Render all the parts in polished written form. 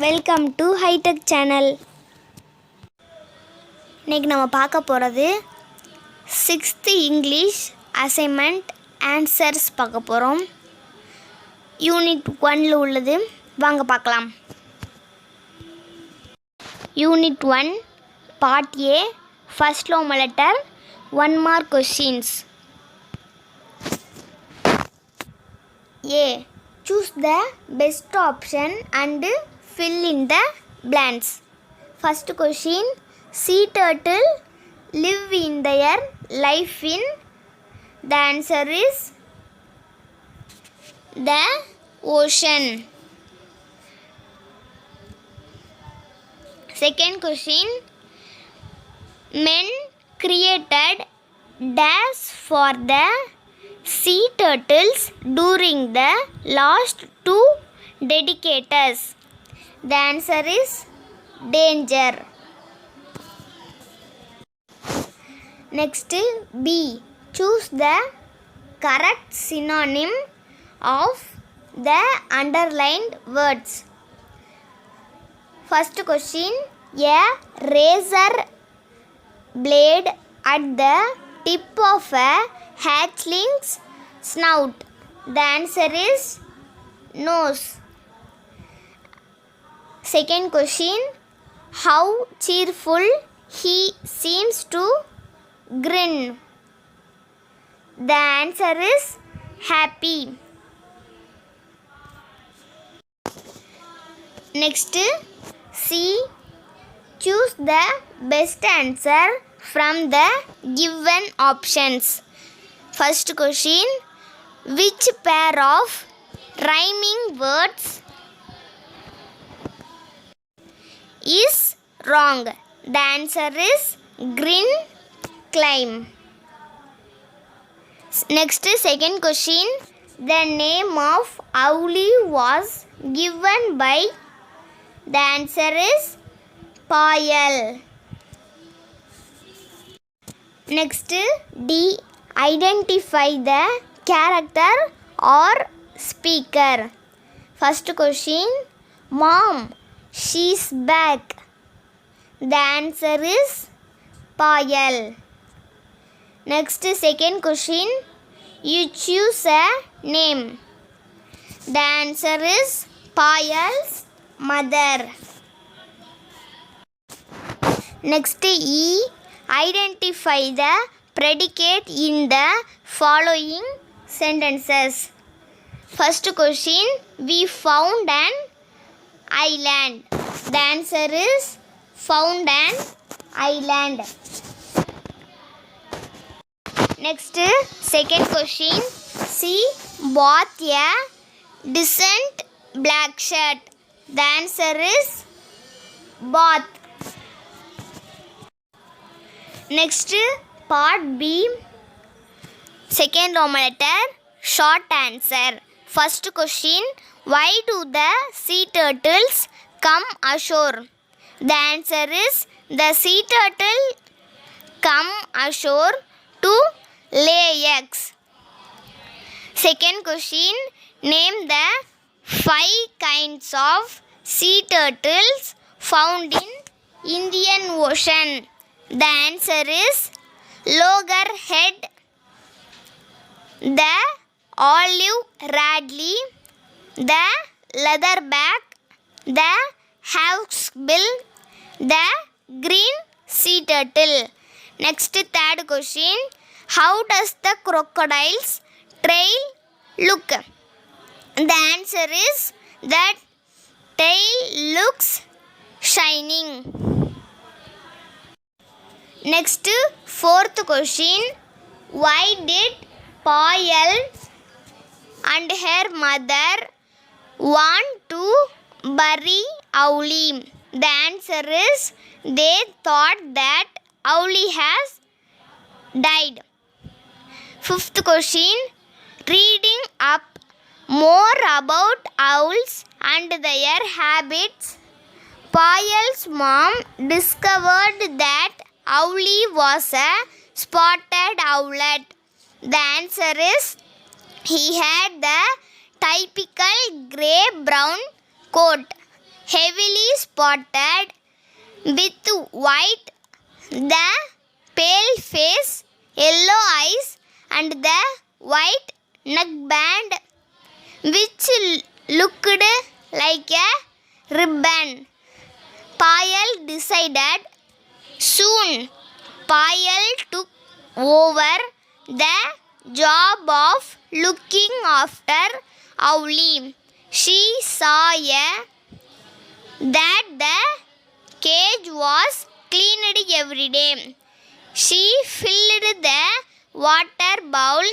Welcome to hitech channel. இன்றைக்கி நம்ம பார்க்க போகிறது 6th இங்கிலீஷ் அசைன்மெண்ட் ஆன்சர்ஸ் பார்க்க போகிறோம். யூனிட் 1ல் உள்ளது, வாங்க பார்க்கலாம். Unit 1 part A, first Roman letter, 1 mark questions. A. Choose the best option and fill in the blanks. First question. Sea turtle live in their life in. The answer is the ocean. Second question. Men created dash for the sea turtles during the last 2 decades. The answer is danger. Next, B. Choose the correct synonym of the underlined words. First question. A razor blade at the tip of a hatchling's snout. The answer is nose. Second question. How cheerful he seems to grin. The answer is happy. Next, C. Choose the best answer from the given options. First question. Which pair of rhyming words is wrong? The answer is grin, climb. Next, second question. The name of Owlie was given by. The answer is Payal. Next, D. Identify the character or speaker. First question. Mom, she's back. The answer is Payal. Next, second question. You choose a name. The answer is Payal's mother. Next, E. Identify the predicate in the following sentences. First question. We found an island. The answer is found an island. Next, second question. She bought a decent black shirt. The answer is bought. Next, part B, second Roman letter, short answer. First question. Why do the sea turtles come ashore? The answer is the sea turtle come ashore to lay eggs. Second question. Name the 5 kinds of sea turtles found in Indian Ocean. The answer is loggerhead, the olive radley, the leatherback, the hawksbill, the green sea turtle. Next, third question. How does the crocodile's tail look? The answer is that tail looks shining. Next, fourth question. Why did Payal and her mother want to bury Owlie? The answer is they thought that Owlie has died. Fifth question. Reading up more about owls and their habits, Payal's mom discovered that Owlie was a spotted owlet. The answer is he had the typical grey-brown coat. heavily spotted with white, the pale face, yellow eyes, and the white neckband, which looked like a ribbon. Payal decided. Soon, Payal took over the job of looking after Avli. She saw that the cage was cleaned every day. She filled the water bowl.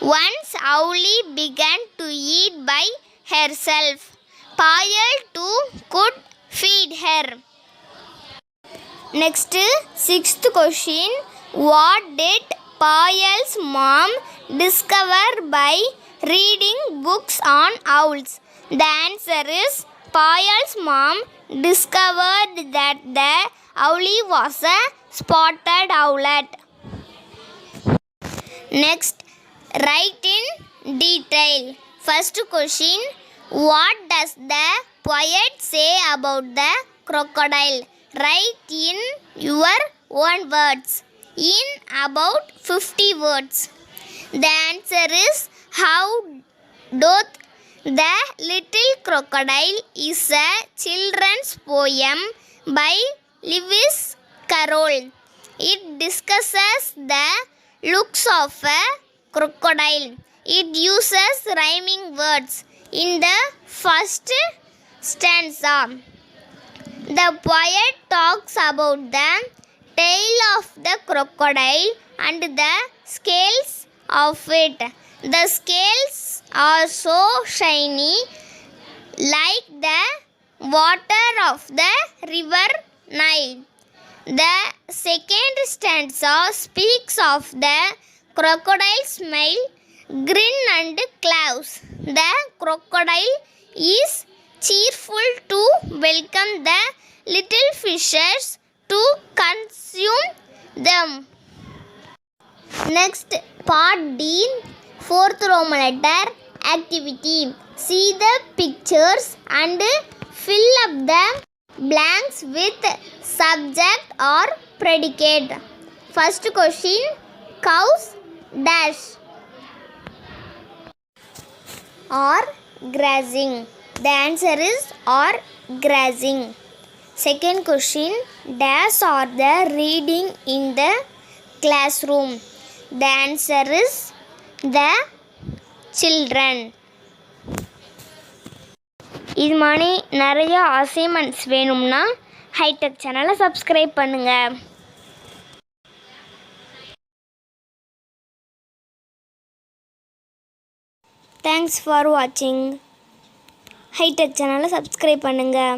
Once Avli began to eat by herself, Payal too could feed her. Next, sixth question. What did Payal's mom discover by reading books on owls? The answer is Payal's mom discovered that the owlie was a spotted owlet. Next, write in detail. First question. What does the poet say about the crocodile? Write in your own words in about 50 words. The answer is How Doth the Little Crocodile is a children's poem by Lewis Carroll. It discusses the looks of a crocodile. It uses rhyming words in the first stanza. The poet talks about the tail of the crocodile and the scales of it. The scales are so shiny, like the water of the river Nile. The second stanza speaks of the crocodile's smile, grin and claws. The crocodile is cheerful to welcome the little fishes to consume them. Next, part D, fourth Roman letter activity. See the pictures and fill up the blanks with subject or predicate. First question. Cows dash or grazing. The answer is are grazing. Second question. Dash are the reading in the classroom. The answer is the children. இது மாதிரி நிறைய assignments வேணும்னா hitech சேனலை subscribe பண்ணுங்கள். Thanks for வாட்சிங். Hitech சேனலை subscribe பண்ணுங்கள்.